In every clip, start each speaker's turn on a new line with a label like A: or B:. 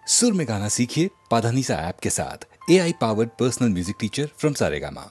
A: सुर में गाना सीखिए पाधानीसा ऐप के साथ। AI powered personal music teacher from Saregama.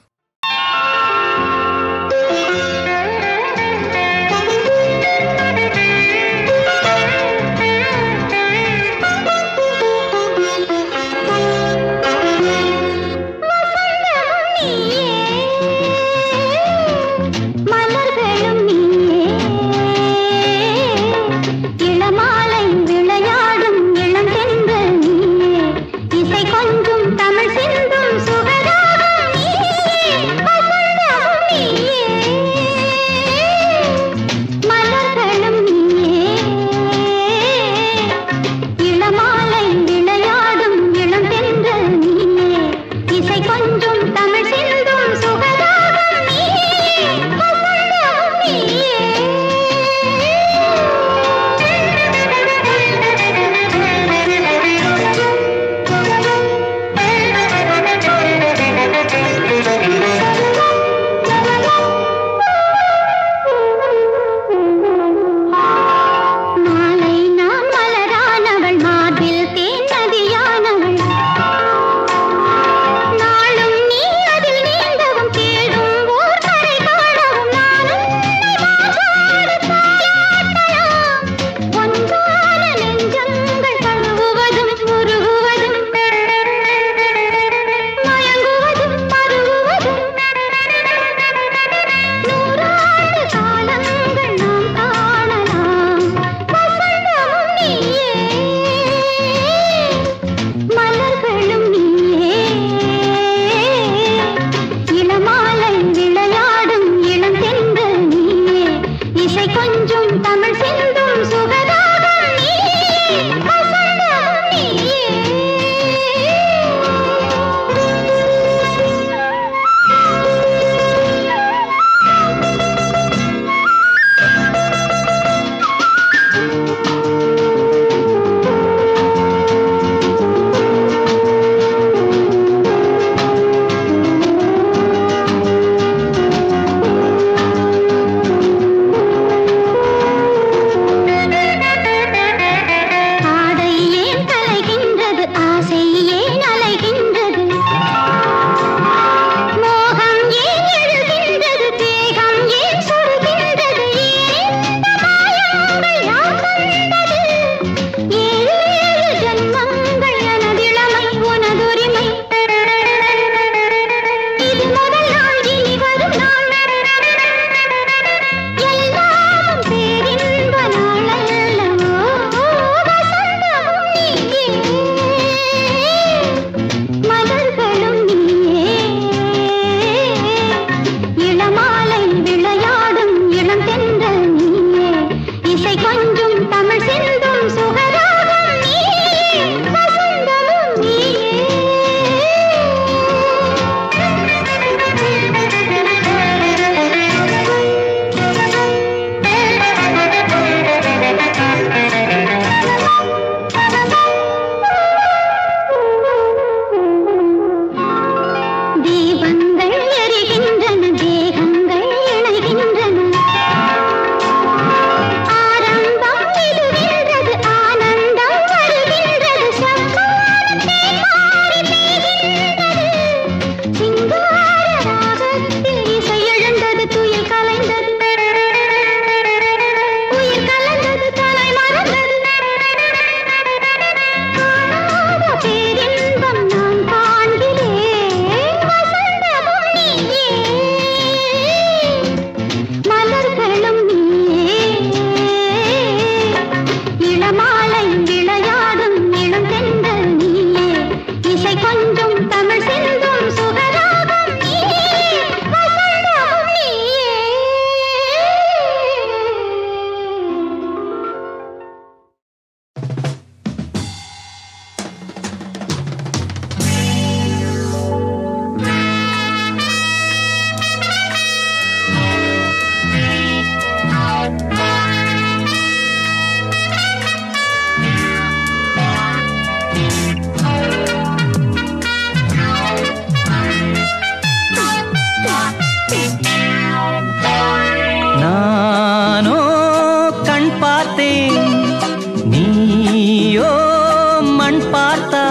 B: மண் பார்த்தா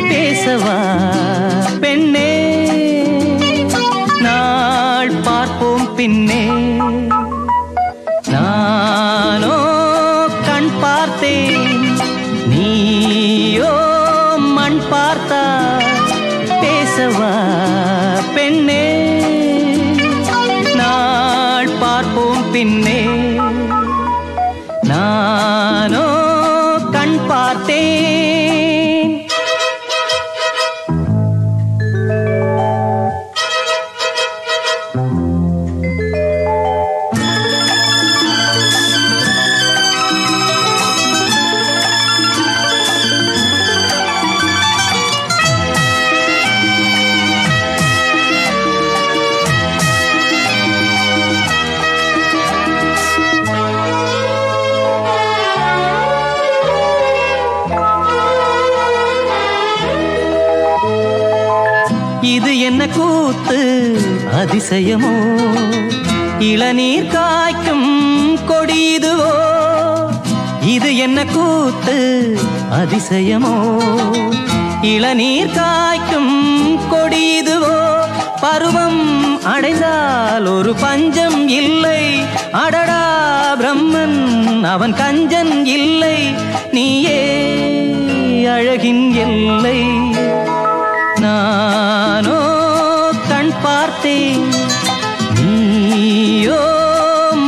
B: பேசவா பெண்ணே நாள் பார்ப்போம் பின்னே நானோ கண் பார்த்தேன் நீயோ மண் பார்த்தா பேசவா பெண்ணே நாள் பார்ப்போம் பின்னே நானோ கண் பார்த்தேன் இது என்ன கூத்து அதிசயமோ இளநீர் காய்க்கும் கொடியுதுவோ இது என்ன கூத்து அதிசயமோ இளநீர் காய்க்கும் கொடியுதுவோ பருவம் அடைந்தால் ஒரு பஞ்சம் இல்லை அடடா பிரம்மன் அவன் கஞ்சன் இல்லை நீயே அழகின் எல்லை நானோ கண் பார்த்தேன் நீயோ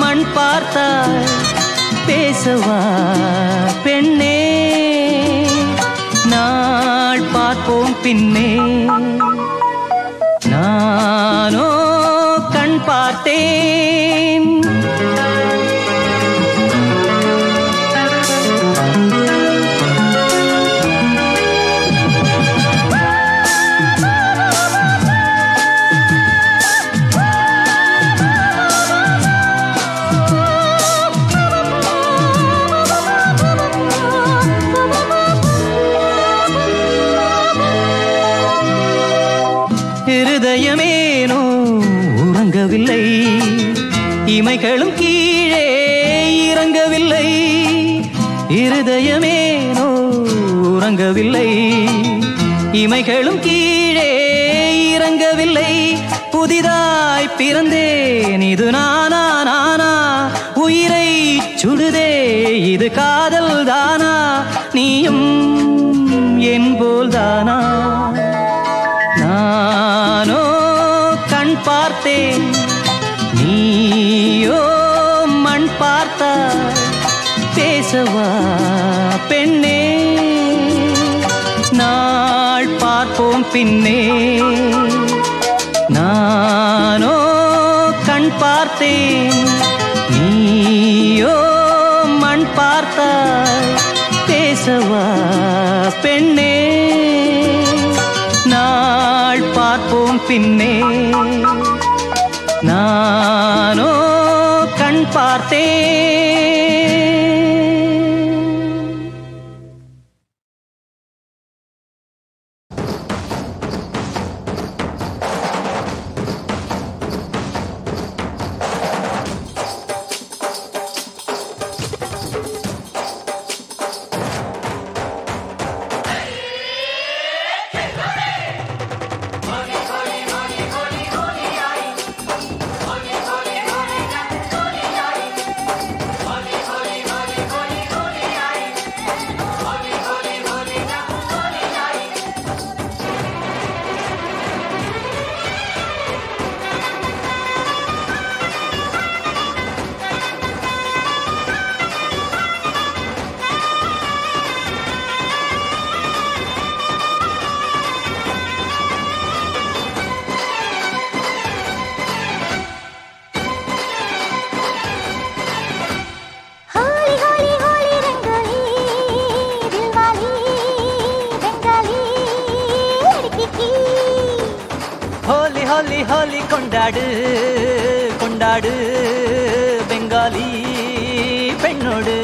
B: மண் பார்த்தாய் பேசவா பெண்ணே நாள் பார்ப்போம் பின்னே நானோ கண் பார்த்தேன் இருதயமேனோ உறங்கவில்லை இமைகளும் கீழே இறங்கவில்லை இருதயமேனோ உறங்கவில்லை இமைகளும் கீழே இறங்கவில்லை புதிதாய் பிறந்தேன் இது நானா நானா உயிரை சுடுதே இது காதல் தானா நீயும் என் போல் தானா நானோ கண் பார்த்தேன் நீயோ மண் பார்த்தா பேசவா பெண்ணே நாள் பார்ப்போம் பின்னே நானோ கண் பார்த்தேன் நீயோ மண் பார்த்தா பேசவா பெண்ணே நாள் பார்ப்போம் பின்னே நானோ கண் பார்த்தேன்
C: होली होली கொண்டாடு கொண்டாடு பெங்காலி பெண்ணோடு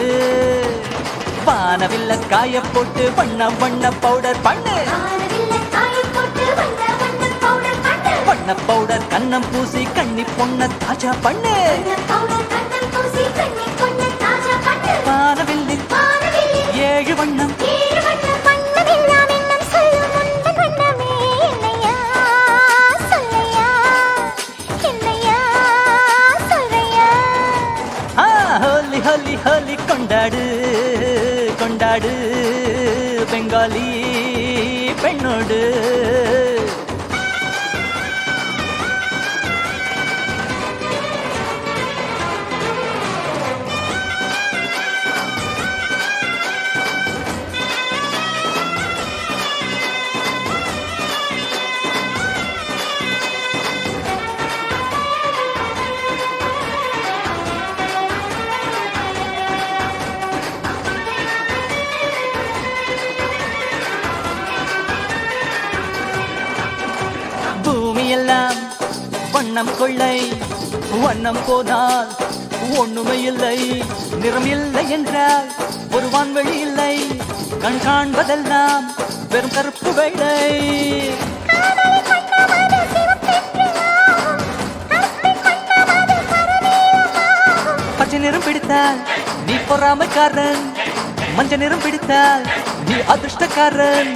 C: வானவில்ல காய போட்டு வண்ண வண்ண பவுடர் பண்ணு வண்ண பவுடர் கண்ணம் பூசி கண்ணி பொண்ண தாஜா பண்ணு வானவில்லில் 7 வண்ணம் கொண்டாடு பெங்காலி பெண்ணோடு. பூமியெல்லாம் வண்ணம் கொள்ளை, வண்ணம் போனால் ஒண்ணுமே இல்லை. நிறம் இல்லை என்றால் ஒரு வான்வெளி இல்லை. கண் காண்பதெல்லாம் வெறும் கருப்பு வெள்ளை. பச்சை நிறம் பிடித்தால் நீ பொறாமைக்காரன், மஞ்சள் நிறம் பிடித்தால் நீ அதிர்ஷ்டக்காரன்.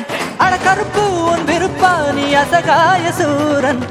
C: அட கருப்பு உன் விருப்பா, நீ அசகாய சூரன்.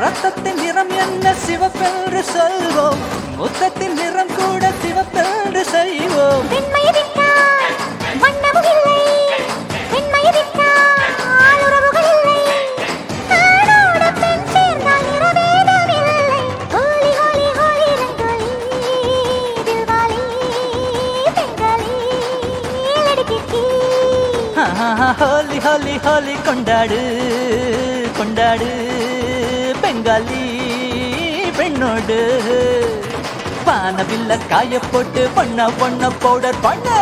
C: ரத்தத்தின் நிறம் என்ன சிவப்பென்று சொல்வோம், முத்தத்தின் நிறம் கூட சிவப்பென்று செய்வோம். ஹோலி ஹோலி ஹோலி கொண்டாடு கொண்டாடு பெங்காலி பெண்ணோடு. வானவில்ல காய போட்டு வண்ண வண்ண பவுடர் பண்ணு,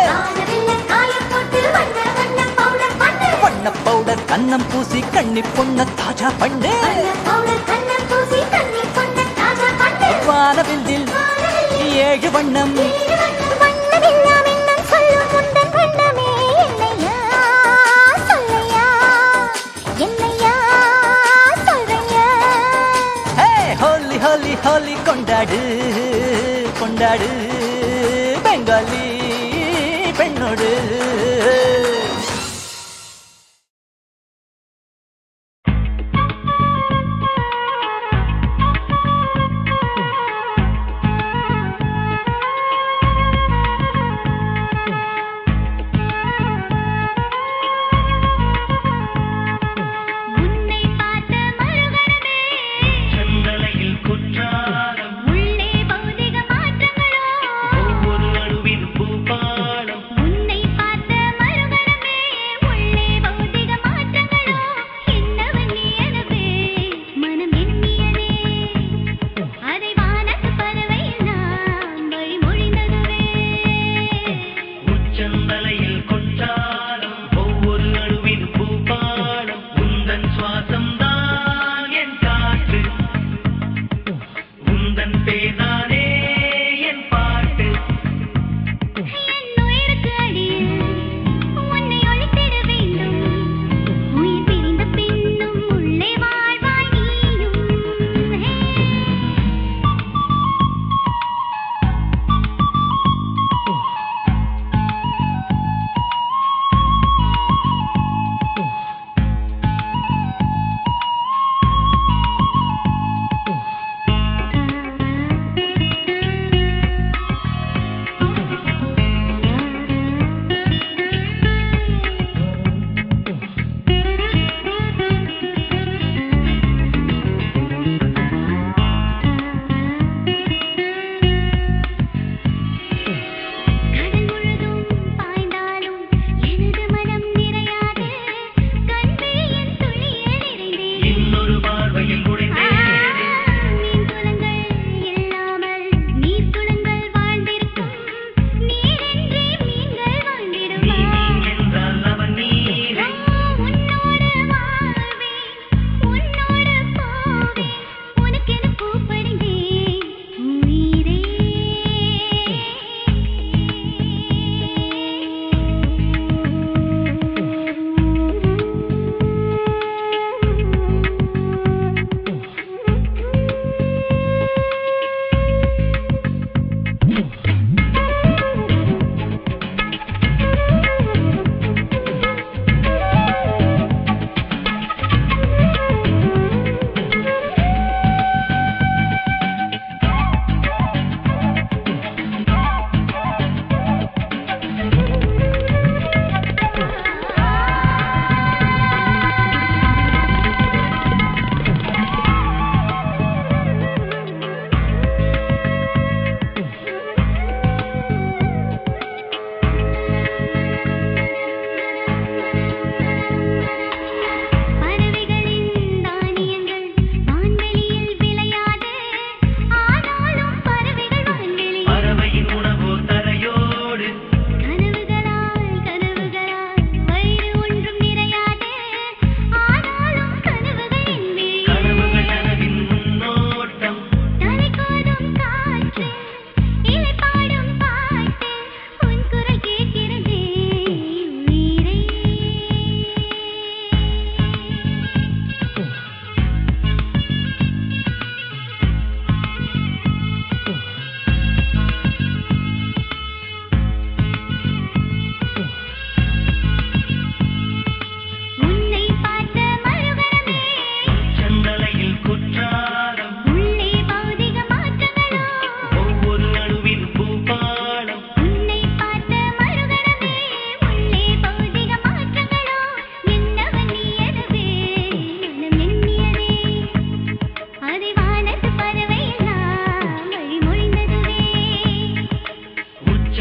C: வண்ண பவுடர் கண்ணம் பூசி கண்ணி பொண்ண தாஜா பண்ணு. வானவில்லில் 7 வண்ணம் ஹோலி ஹோலி கொண்டாடு கொண்டாடு பெங்காலி பெண்ணோடு.
D: உன்னை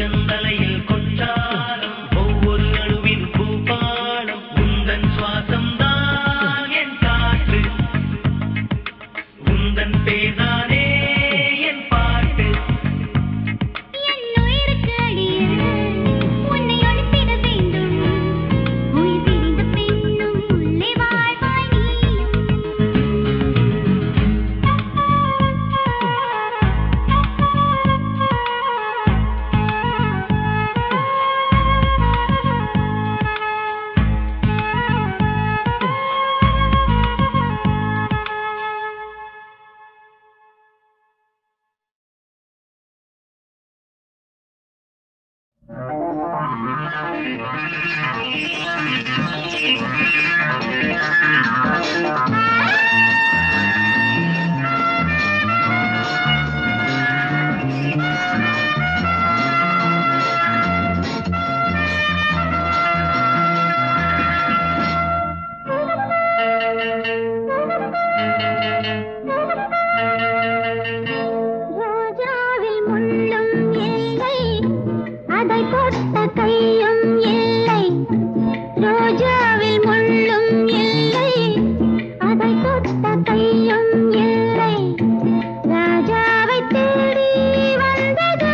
D: உச்சந்தலையில் கொண்டாடும் ஒவ்வொரு அணுவின் பூபாலம் உந்தன் சுவாசம் தான் என் காற்று உந்தன் பேதானே என் பாட்டு
E: என் உயிருக்கு அடியில் உன்னை அழைத்திட வேண்டும் உயிர் பிரிந்த பின்னும் உள்ளே வாழ்வாய் நீயும் ரோஜாவில் முள்ளும் இல்லை அதை தொட்ட கையும் இல்லை ரோஜாவில் முள்ளும் இல்லை அதை தொட்ட கையும் இல்லை ராஜாவை தேடி வந்தது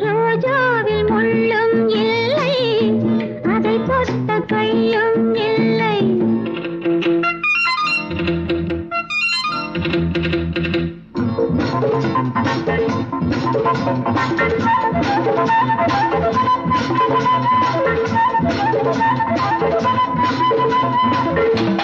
E: ரோஜாவில் முள்ளும் இல்லை அதை தொட்ட கையும் இல்லை Thank you.